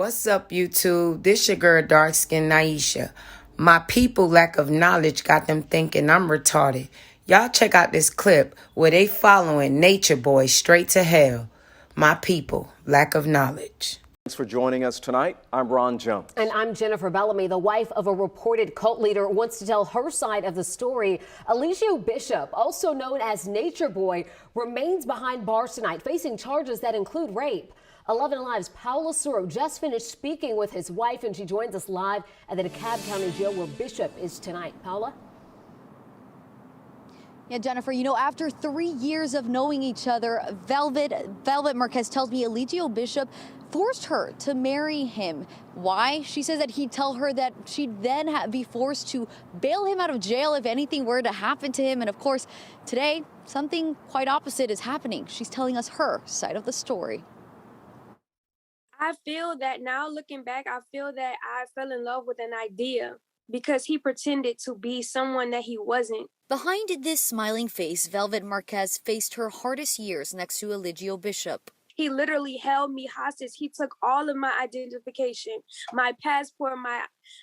What's up, YouTube? This your girl, Dark Skin Naisha. My people lack of knowledge got them thinking I'm retarded. Y'all check out this clip where they following Nature Boy straight to hell. My people, lack of knowledge. Thanks for joining us tonight. I'm Ron Jones. And I'm Jennifer Bellamy. The wife of a reported cult leader wants to tell her side of the story. Eligio Bishop, also known as Nature Boy, remains behind bars tonight, facing charges that include rape. 11 Alive's Paula Suro just finished speaking with his wife, and she joins us live at the DeKalb County Jail where Bishop is tonight. Paula? Yeah, Jennifer, you know, after 3 years of knowing each other, Velvet Marquez tells me Eligio Bishop forced her to marry him. Why? She says that he'd tell her that she'd then be forced to bail him out of jail if anything were to happen to him. And of course, today, something quite opposite is happening. She's telling us her side of the story. I feel that now looking back, I feel that I fell in love with an idea because he pretended to be someone that he wasn't. Behind this smiling face, Velvet Marquez faced her hardest years next to Eligio Bishop. He literally held me hostage. He took all of my identification, my passport,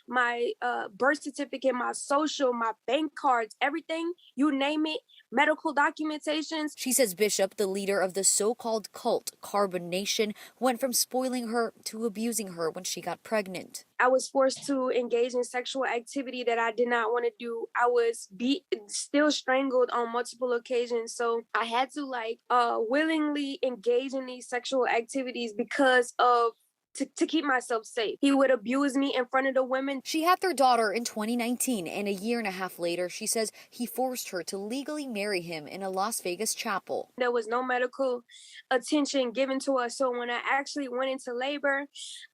my birth certificate, my social, my bank cards, everything, you name it, medical documentations. She says Bishop, the leader of the so-called cult Carbonation, went from spoiling her to abusing her when she got pregnant. I was forced to engage in sexual activity that I did not want to do. I was still strangled on multiple occasions. So I had to willingly engage in these sexual activities because of to keep myself safe. He would abuse me in front of the women. She had their daughter in 2019, and a year and a half later, she says he forced her to legally marry him in a Las Vegas chapel. There was no medical attention given to us, so when I actually went into labor,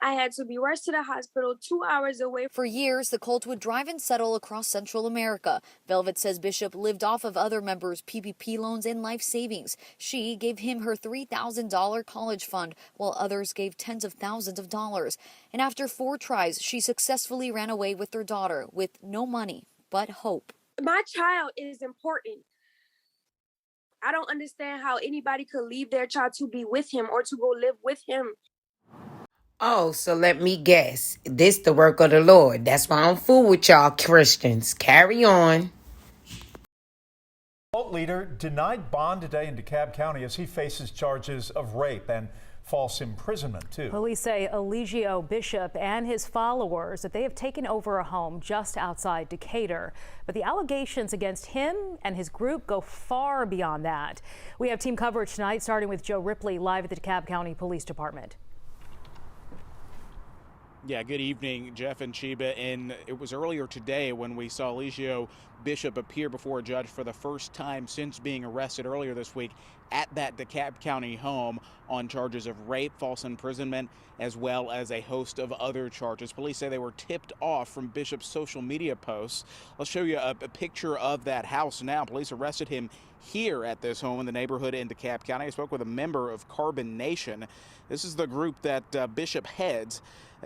I had to be rushed to the hospital 2 hours away. For years, the cult would drive and settle across Central America. Velvet says Bishop lived off of other members' PPP loans and life savings. She gave him her $3,000 college fund, while others gave tens of thousands of dollars. And after 4 tries, she successfully ran away with their daughter with no money but hope. My child is important. I don't understand how anybody could leave their child to be with him or to go live with him. Oh, so let me guess. This the work of the Lord. That's why I'm fool with y'all Christians. Carry on. Cult leader denied bond today in DeKalb County as he faces charges of rape and false imprisonment, too. Police say Eligio Bishop and his followers that they have taken over a home just outside Decatur. But the allegations against him and his group go far beyond that. We have team coverage tonight, starting with Joe Ripley live at the DeKalb County Police Department. Yeah, good evening, Jeff and Chiba. And it was earlier today when we saw Eligio Bishop appear before a judge for the first time since being arrested earlier this week at that DeKalb County home on charges of rape, false imprisonment, as well as a host of other charges. Police say they were tipped off from Bishop's social media posts. I'll show you a picture of that house now. Police arrested him here at this home in the neighborhood in DeKalb County. I spoke with a member of Carbonation. This is the group that Bishop heads.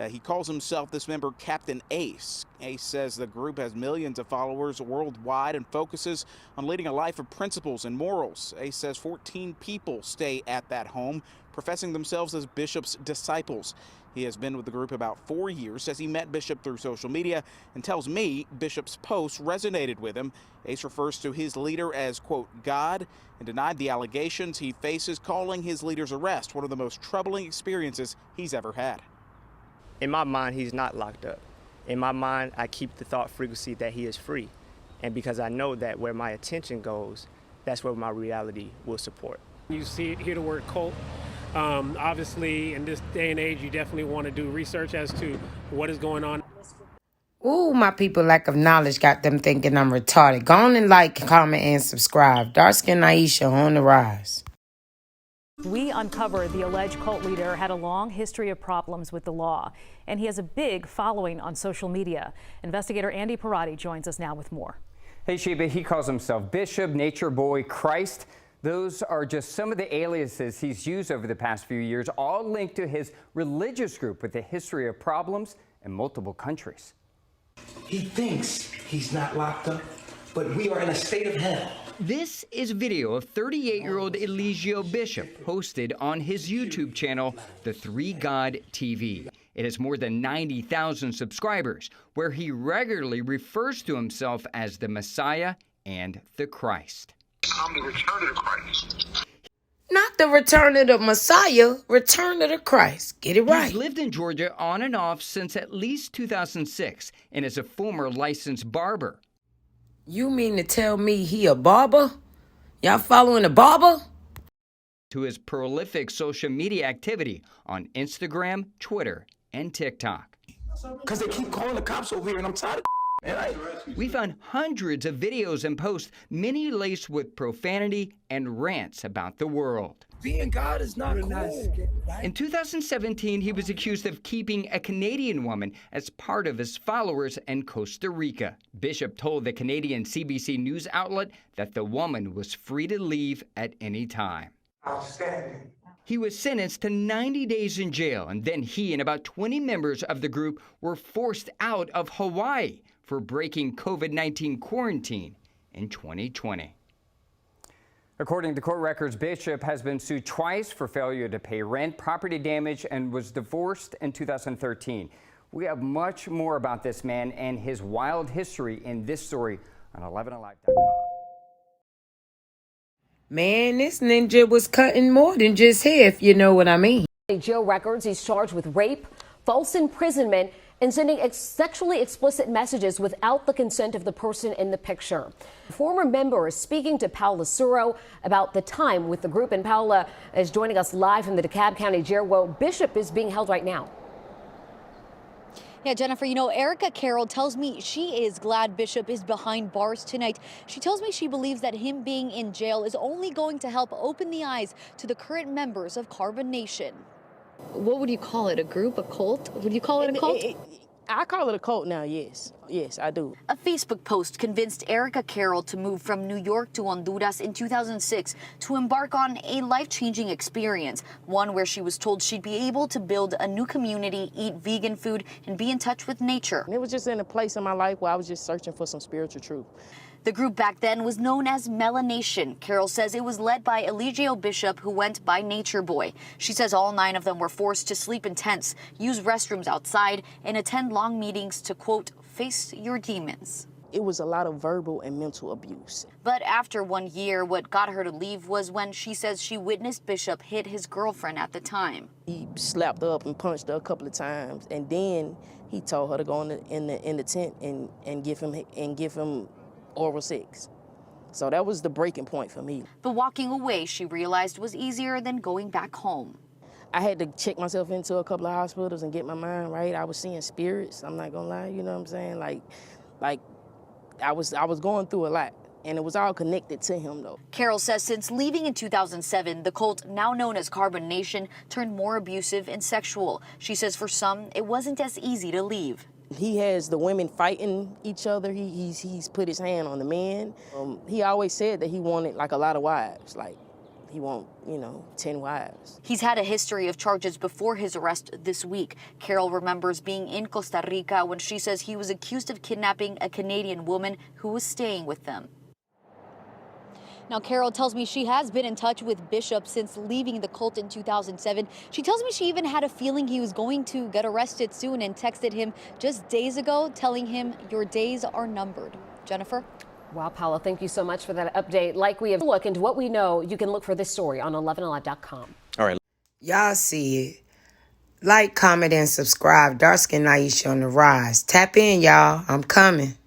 He calls himself, this member, Captain Ace. Ace says the group has millions of followers worldwide and focuses on leading a life of principles and morals. Ace says 14 people stay at that home, professing themselves as Bishop's disciples. He has been with the group about 4 years, says he met Bishop through social media, and tells me Bishop's posts resonated with him. Ace refers to his leader as, quote, God, and denied the allegations he faces, calling his leader's arrest one of the most troubling experiences he's ever had. In my mind, he's not locked up. In my mind, I keep the thought frequency that he is free. And because I know that where my attention goes, that's where my reality will support. You hear the word cult. Obviously, in this day and age, you definitely want to do research as to what is going on. Ooh, my people lack of knowledge got them thinking I'm retarded. Go on and like, comment, and subscribe. Dark Skin Naisha on the rise. We uncovered the alleged cult leader had a long history of problems with the law, and he has a big following on social media. Investigator Andy Parati joins us now with more. Hey, Sheba, he calls himself Bishop, Nature Boy, Christ. Those are just some of the aliases he's used over the past few years, all linked to his religious group with a history of problems in multiple countries. He thinks he's not locked up, but we are in a state of hell. This is video of 38-year-old Eligio Bishop posted on his YouTube channel, The 3 God TV. It has more than 90,000 subscribers, where he regularly refers to himself as the Messiah and the Christ. I'm the return of the Christ. Not the return of the Messiah, return of the Christ. Get it right. He's lived in Georgia on and off since at least 2006 and is a former licensed barber. You mean to tell me he a barber? Y'all following a barber? To his prolific social media activity on Instagram, Twitter, and TikTok. Because they keep calling the cops over here, and I'm tired of We found hundreds of videos and posts, many laced with profanity and rants about the world. Being God is not cool. In 2017, he was accused of keeping a Canadian woman as part of his followers in Costa Rica. Bishop told the Canadian CBC news outlet that the woman was free to leave at any time. Outstanding. He was sentenced to 90 days in jail, and then he and about 20 members of the group were forced out of Hawaii for breaking COVID-19 quarantine in 2020. According to court records, Bishop has been sued twice for failure to pay rent, property damage, and was divorced in 2013. We have much more about this man and his wild history in this story on 11alive.com. Man, this ninja was cutting more than just hair, if you know what I mean. Jail records, he's charged with rape, false imprisonment, and sending sexually explicit messages without the consent of the person in the picture. Former member is speaking to Paola Suro about the time with the group, and Paola is joining us live from the DeKalb County Jail where Bishop is being held right now. Yeah, Jennifer, you know, Erica Carroll tells me she is glad Bishop is behind bars tonight. She tells me she believes that him being in jail is only going to help open the eyes to the current members of Nation. What would you call it? A group? A cult? Would you call it a cult? I call it a cult now, yes. Yes, I do. A Facebook post convinced Erica Carroll to move from New York to Honduras in 2006 to embark on a life-changing experience, one where she was told she'd be able to build a new community, eat vegan food, and be in touch with nature. And it was just in a place in my life where I was just searching for some spiritual truth. The group back then was known as Melanation. Carol says it was led by Eligio Bishop, who went by Nature Boy. She says all 9 of them were forced to sleep in tents, use restrooms outside, and attend long meetings to, quote, face your demons. It was a lot of verbal and mental abuse. But after 1 year, what got her to leave was when she says she witnessed Bishop hit his girlfriend at the time. He slapped her up and punched her a couple of times, and then he told her to go in the tent and give him oral sex. So that was the breaking point for me. But walking away, she realized, was easier than going back home. I had to check myself into a couple of hospitals and get my mind right. I was seeing spirits, I'm not gonna lie, you know what I'm saying? Like I was going through a lot, and it was all connected to him though. Carol says since leaving in 2007, the cult, now known as Nation, turned more abusive and sexual. She says for some, it wasn't as easy to leave. He has the women fighting each other. He's put his hand on the men. He always said that he wanted like a lot of wives, like he want, 10 wives. He's had a history of charges before his arrest this week. Carol remembers being in Costa Rica when she says he was accused of kidnapping a Canadian woman who was staying with them. Now, Carol tells me she has been in touch with Bishop since leaving the cult in 2007. She tells me she even had a feeling he was going to get arrested soon and texted him just days ago telling him, your days are numbered. Jennifer? Wow, Paola, thank you so much for that update. Like we have a look into what we know, you can look for this story on 11alive.com. All right. Y'all see it. Like, comment, and subscribe. Dark Skin Naisha on the rise. Tap in, y'all. I'm coming.